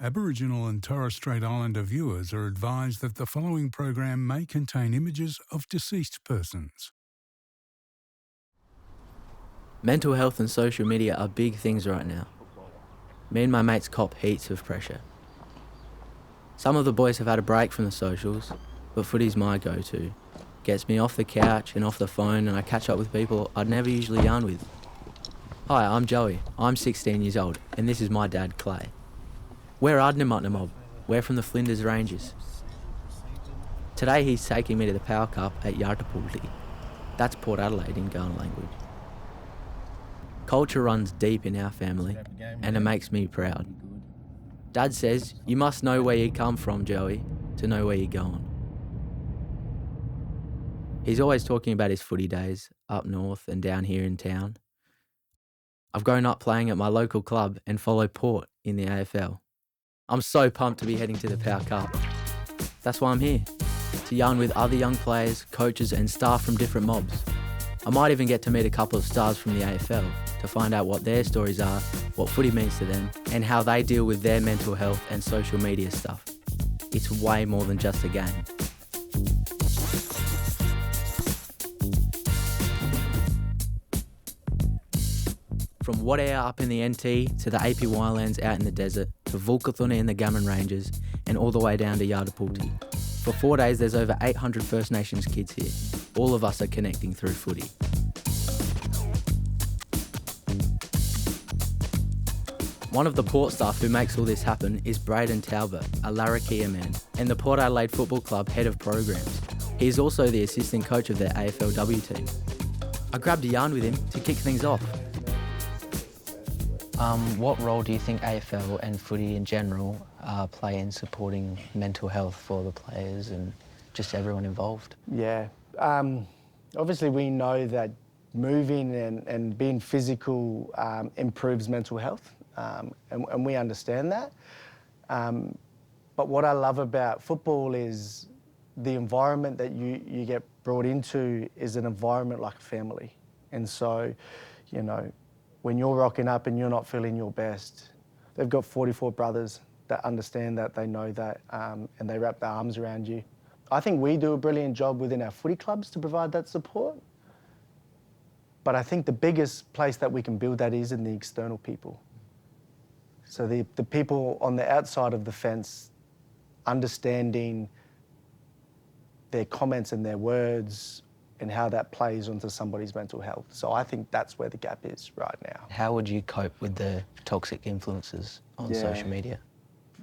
Aboriginal and Torres Strait Islander viewers are advised that the following program may contain images of deceased persons. Mental health and social media are big things right now. Me and my mates cop heaps of pressure. Some of the boys have had a break from the socials, but footy's my go-to. Gets me off the couch and off the phone, and I catch up with people I'd never usually yarn with. Hi, I'm Joey. I'm 16 years old, and this is my dad, Clay. We're Ardnamutna mob. We're from the Flinders Ranges. Today he's taking me to the Power Cup at Yarnin. That's Port Adelaide in Ghana language. Culture runs deep in our family, and it makes me proud. Dad says, you must know where you come from, Joey, to know where you're going. He's always talking about his footy days, up north and down here in town. I've grown up playing at my local club and follow Port in the AFL. I'm so pumped to be heading to the Power Cup. That's why I'm here, to yarn with other young players, coaches and staff from different mobs. I might even get to meet a couple of stars from the AFL to find out what their stories are, what footy means to them, and how they deal with their mental health and social media stuff. It's way more than just a game. From Whatea up in the NT to the APY Lands out in the desert to Vulkathuna in the Gammon Ranges and all the way down to Yardapulti. For 4 days there's over 800 First Nations kids here. All of us are connecting through footy. One of the Port staff who makes all this happen is Braden Talbot, a Larrakia man, and the Port Adelaide Football Club head of programs. He is also the assistant coach of their AFLW team. I grabbed a yarn with him to kick things off. What role do you think AFL and footy in general play in supporting mental health for the players and just everyone involved? Yeah, obviously we know that moving and being physical improves mental health, and we understand that. But what I love about football is the environment that you get brought into is an environment like a family. And so, you know, when you're rocking up and you're not feeling your best, they've got 44 brothers that understand that, they know that, and they wrap their arms around you. I think we do a brilliant job within our footy clubs to provide that support. But I think the biggest place that we can build that is in the external people. So the people on the outside of the fence understanding their comments and their words and how that plays onto somebody's mental health. So I think that's where the gap is right now. How would you cope with the toxic influences on social media?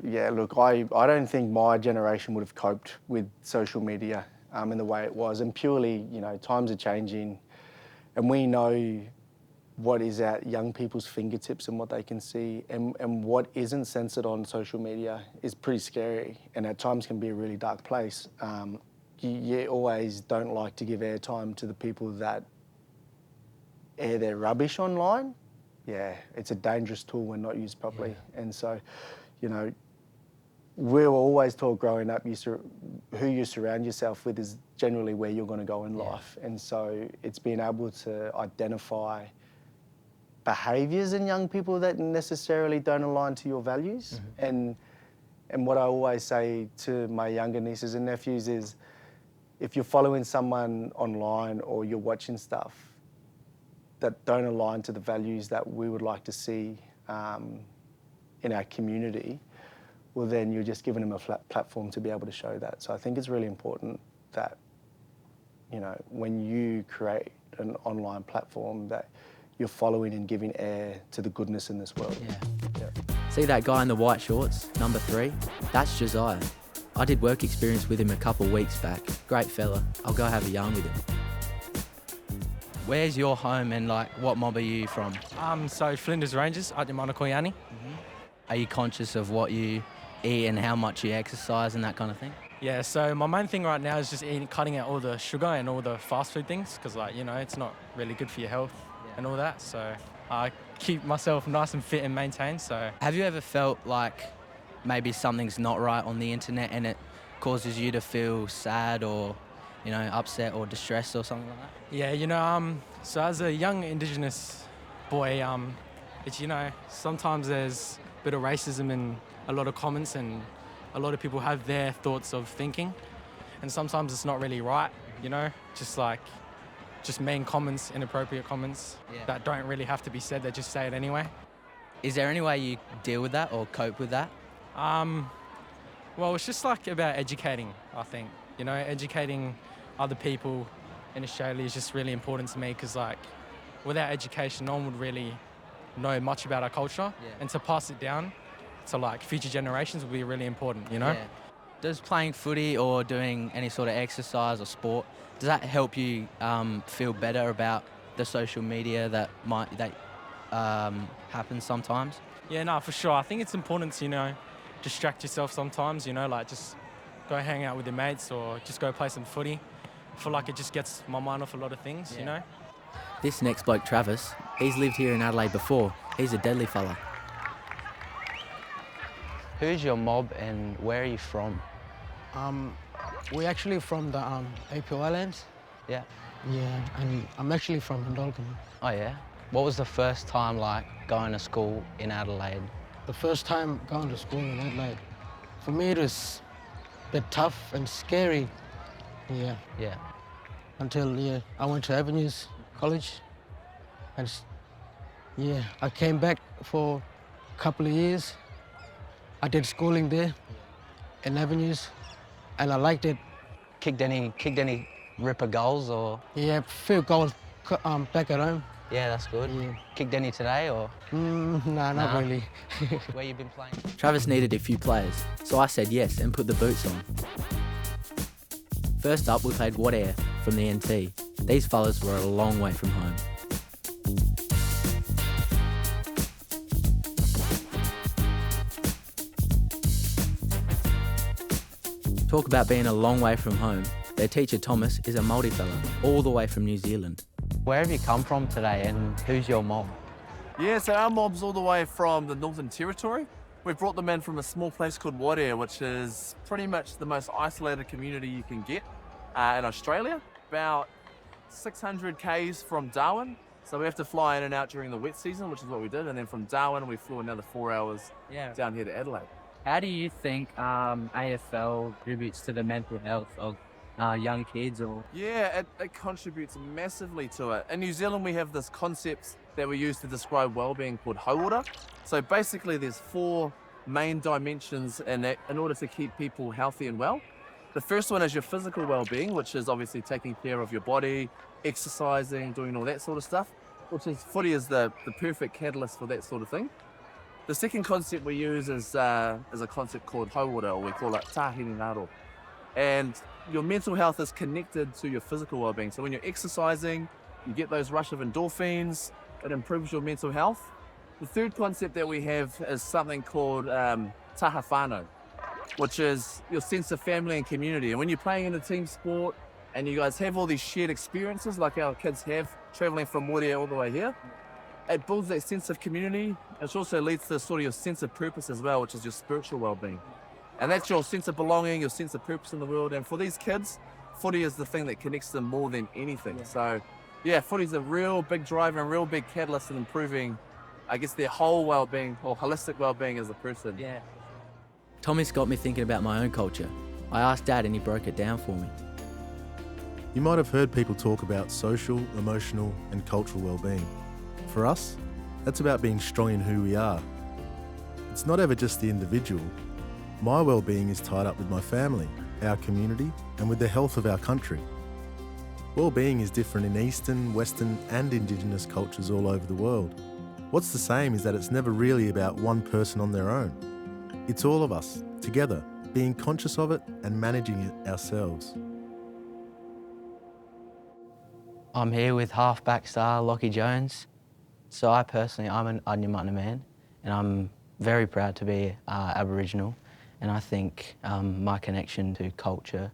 Yeah, look, I don't think my generation would have coped with social media in the way it was. And purely, you know, times are changing and we know what is at young people's fingertips and what they can see, and what isn't censored on social media is pretty scary and at times can be a really dark place. You always don't like to give airtime to the people that air their rubbish online. Yeah, it's a dangerous tool when not used properly. Yeah. And so, you know, we were always taught growing up, who you surround yourself with is generally where you're going to go in life. And so it's being able to identify behaviours in young people that necessarily don't align to your values. Mm-hmm. And what I always say to my younger nieces and nephews is, if you're following someone online or you're watching stuff that don't align to the values that we would like to see in our community, well then you're just giving them a flat platform to be able to show that. So I think it's really important that, you know, when you create an online platform that you're following and giving air to the goodness in this world. Yeah. See that guy in the white shorts, number 3? That's Josiah. I did work experience with him a couple weeks back. Great fella. I'll go have a yarn with him. Where's your home and like what mob are you from? So Flinders Ranges, Ardnamutna Yarnin. Are you conscious of what you eat and how much you exercise and that kind of thing? Yeah, so my main thing right now is just cutting out all the sugar and all the fast food things because, like, you know, it's not really good for your health and all that. So I keep myself nice and fit and maintained. So have you ever felt like maybe something's not right on the internet and it causes you to feel sad or, you know, upset or distressed or something like that? Yeah, you know, so as a young Indigenous boy, it's, you know, sometimes there's a bit of racism and a lot of comments, and a lot of people have their thoughts of thinking, and sometimes it's not really right, you know, just mean comments, inappropriate comments that don't really have to be said, they just say it anyway. Is there any way you deal with that or cope with that? Well, it's just like about educating, I think. You know, educating other people in Australia is just really important to me, because like without education, no one would really know much about our culture, and to pass it down to like future generations will be really important, you know? Yeah. Does playing footy or doing any sort of exercise or sport, does that help you feel better about the social media that happens sometimes? Yeah, no, for sure. I think it's important to, you know, distract yourself sometimes, you know, like just go hang out with your mates or just go play some footy. I feel like it just gets my mind off a lot of things, you know? This next bloke, Travis, he's lived here in Adelaide before. He's a deadly fella. Who's your mob and where are you from? We're actually from the APY Lands. Yeah. Yeah, and I'm actually from Hindolgan. Oh, yeah? What was the first time like going to school in Adelaide? The first time going to school in Adelaide, for me it was a bit tough and scary. Yeah. Yeah. Until I went to Avenues College, and I came back for a couple of years. I did schooling there in Avenues, and I liked it. Kicked any ripper goals or? Yeah, few goals back at home. Yeah, that's good. Yeah. Kicked any today or? Nah, not really. Where you been playing? Travis needed a few players, so I said yes and put the boots on. First up, we played What Air from the NT. These fellas were a long way from home. Talk about being a long way from home. Their teacher, Thomas, is a Māori fella, all the way from New Zealand. Where have you come from today and who's your mob? Yeah, so our mob's all the way from the Northern Territory. We've brought them in from a small place called What Air, which is pretty much the most isolated community you can get in Australia. About 600 k's from Darwin. So we have to fly in and out during the wet season, which is what we did. And then from Darwin, we flew another 4 hours down here to Adelaide. How do you think AFL contributes to the mental health of young kids? Or Yeah, it contributes massively to it. In New Zealand, we have this concept that we use to describe well-being called hauora. So basically, there's 4 main dimensions in order to keep people healthy and well. The first one is your physical well-being, which is obviously taking care of your body, exercising, doing all that sort of stuff, which is footy is the perfect catalyst for that sort of thing. The second concept we use is a concept called hauora, or we call it tahini ngaro. And your mental health is connected to your physical well-being. So when you're exercising, you get those rush of endorphins, it improves your mental health. The third concept that we have is something called taha whānau, which is your sense of family and community. And when you're playing in a team sport and you guys have all these shared experiences like our kids have, traveling from Moria all the way here, it builds that sense of community. It also leads to sort of your sense of purpose as well, which is your spiritual well-being. And that's your sense of belonging, your sense of purpose in the world. And for these kids, footy is the thing that connects them more than anything. So yeah, footy's a real big driver and real big catalyst in improving, I guess, their whole well-being or holistic well-being as a person. Yeah. Tommy's got me thinking about my own culture. I asked Dad and he broke it down for me. You might have heard people talk about social, emotional and cultural well-being. For us, that's about being strong in who we are. It's not ever just the individual. My well-being is tied up with my family, our community and with the health of our country. Well-being is different in Eastern, Western and Indigenous cultures all over the world. What's the same is that it's never really about one person on their own. It's all of us, together, being conscious of it and managing it ourselves. I'm here with halfback star Lockie Jones. So I'm an Adnyamatna man and I'm very proud to be Aboriginal, and I think my connection to culture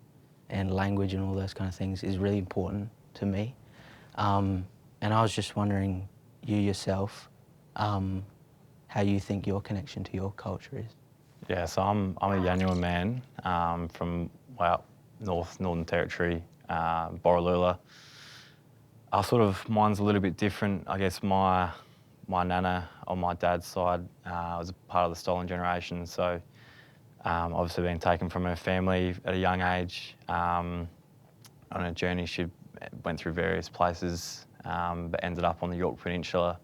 and language and all those kind of things is really important to me. And I was just wondering, you yourself, how you think your connection to your culture is? Yeah, so I'm a Yanyuwa man from Northern Territory, Borroloola. Mine's a little bit different. I guess my my nana on my dad's side was a part of the stolen generation, so obviously being taken from her family at a young age. On a journey, she went through various places, but ended up on the Yorke Peninsula.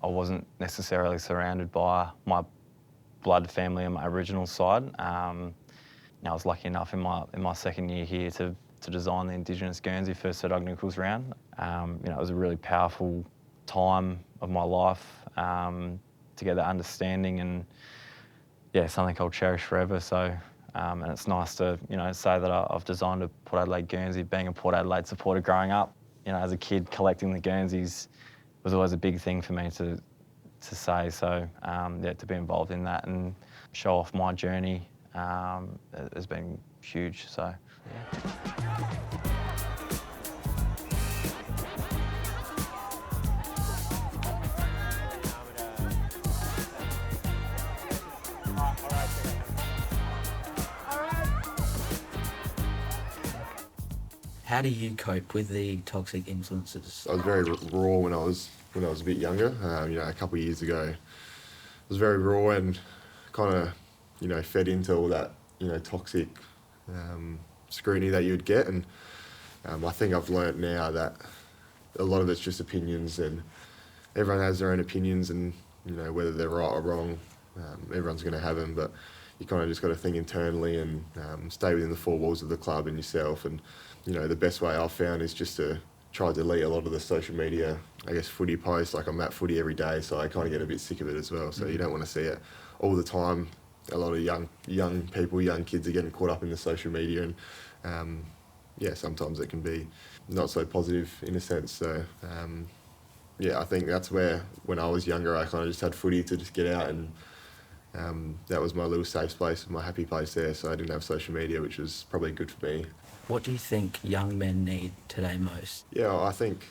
I wasn't necessarily surrounded by my blood family on my original side. I was lucky enough in my second year here to design the Indigenous Guernsey for Sir Doug Nicholls round. It was a really powerful time of my life to get that understanding, and something I'll cherish forever. So, and it's nice to say that I've designed a Port Adelaide Guernsey. Being a Port Adelaide supporter growing up, as a kid, collecting the Guernseys was always a big thing for me to say. So, to be involved in that and show off my journey has been huge. So, How do you cope with the toxic influences? I was very raw when I was a bit younger. A couple of years ago, I was very raw and kind of fed into all that toxic scrutiny that you'd get, and I think I've learnt now that a lot of it's just opinions, and everyone has their own opinions, and whether they're right or wrong, everyone's going to have them, but you kind of just got to think internally and stay within the four walls of the club and yourself. And the best way I've found is just to try to delete a lot of the social media, footy posts. Like, I'm at footy every day, so I kind of get a bit sick of it as well. So you don't want to see it all the time. A lot of young people, young kids are getting caught up in the social media, and sometimes it can be not so positive in a sense. So I think that's where, when I was younger, I kind of just had footy to just get out, and that was my little safe place, my happy place there. So I didn't have social media, which was probably good for me. What do you think young men need today most? Yeah, I think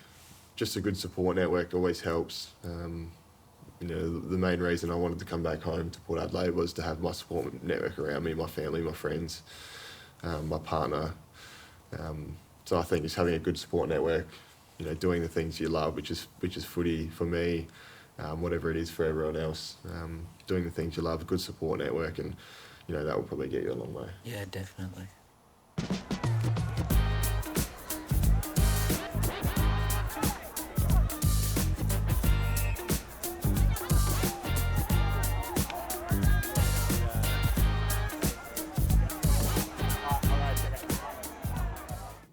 just a good support network always helps. The main reason I wanted to come back home to Port Adelaide was to have my support network around me, my family, my friends, my partner. So I think just having a good support network, doing the things you love, which is footy for me, whatever it is for everyone else, doing the things you love, a good support network, and that will probably get you a long way. Yeah, definitely.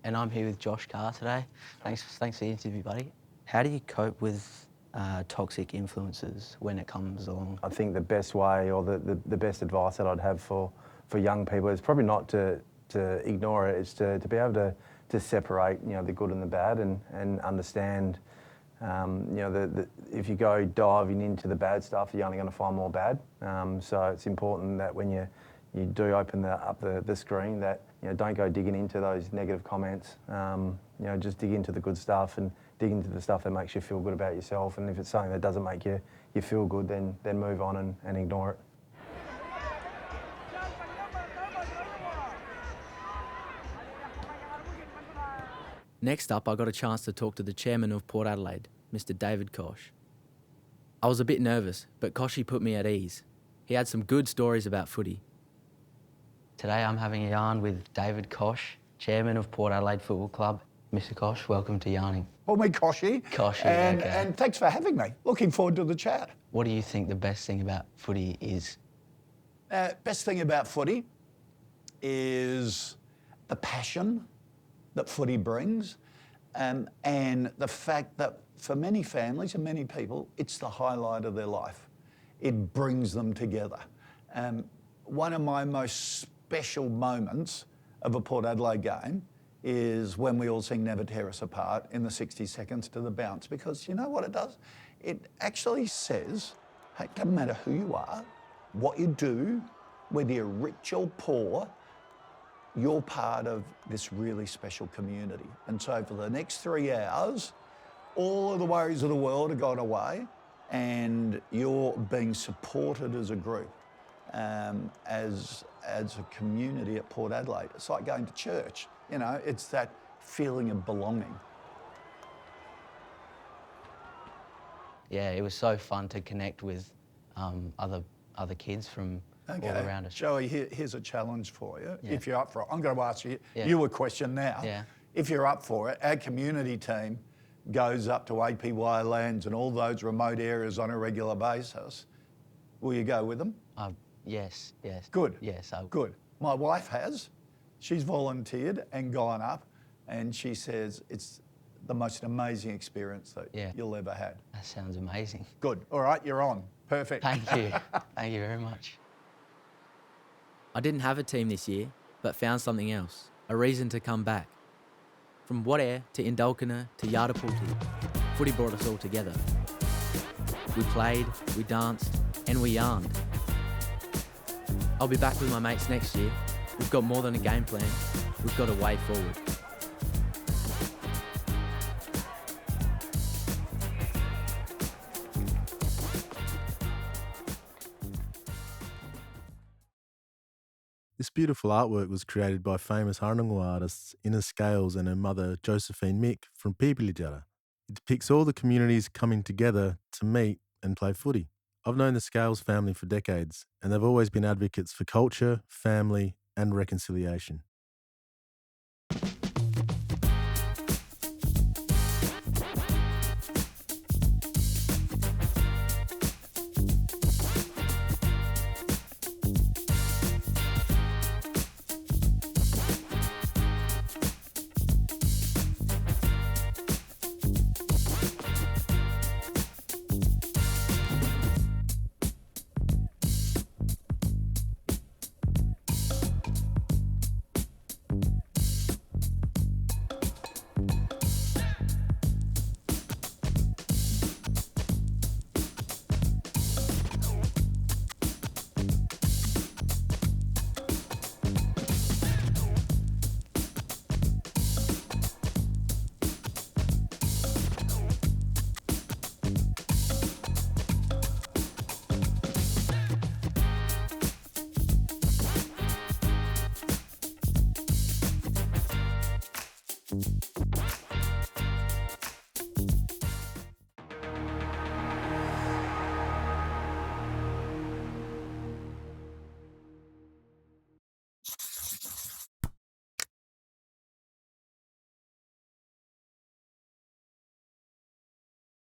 And I'm here with Josh Carr today. Thanks for the interview, buddy. How do you cope with toxic influences when it comes along? I think the best way, or the best advice that I'd have for young people is probably not to ignore it. It's to be able to separate the good and the bad, and understand if you go diving into the bad stuff, you're only going to find more bad. So it's important that when you do open up the screen, that don't go digging into those negative comments. Just dig into the good stuff, and dig into the stuff that makes you feel good about yourself. And if it's something that doesn't make you feel good, then move on and ignore it. Next up, I got a chance to talk to the chairman of Port Adelaide, Mr. David Koch. I was a bit nervous, but Koshy put me at ease. He had some good stories about footy. Today I'm having a yarn with David Koch, chairman of Port Adelaide Football Club. Mr. Koch, welcome to Yarning. Call me Koshy. Koshy, and, okay. And thanks for having me. Looking forward to the chat. What do you think the best thing about footy is? Best thing about footy is the passion that footy brings, and the fact that for many families and many people, it's the highlight of their life. It brings them together. One of my most special moments of a Port Adelaide game is when we all sing Never Tear Us Apart in the 60 seconds to the bounce, because you know what it does? It actually says, hey, it doesn't matter who you are, what you do, whether you're rich or poor, you're part of this really special community. And so for the next 3 hours, all of the worries of the world have gone away, and you're being supported as a group, as a community at Port Adelaide. It's like going to church. It's that feeling of belonging. yeah, it was so fun to connect with other kids from all around us. Joey, here's a challenge for you. Yeah. If you're up for it, I'm going to ask you Yeah. you a question now. Yeah. If you're up for it, our community team goes up to APY Lands and all those remote areas on a regular basis. Will you go with them? Yes. Good. Yes, Good. My wife has. She's volunteered and gone up, and she says it's the most amazing experience that you'll ever had. That sounds amazing. Good. All right, you're on. Perfect. Thank you. Thank you very much. I didn't have a team this year, but found something else, a reason to come back. From Wadair to Indulkina to Yardapulti, footy brought us all together. We played, we danced, and we yarned. I'll be back with my mates next year. We've got more than a game plan. We've got a way forward. This beautiful artwork was created by famous Haranungu artists Ina Scales and her mother Josephine Mick from Pipilijara. It depicts all the communities coming together to meet and play footy. I've known the Scales family for decades, and they've always been advocates for culture, family, and reconciliation.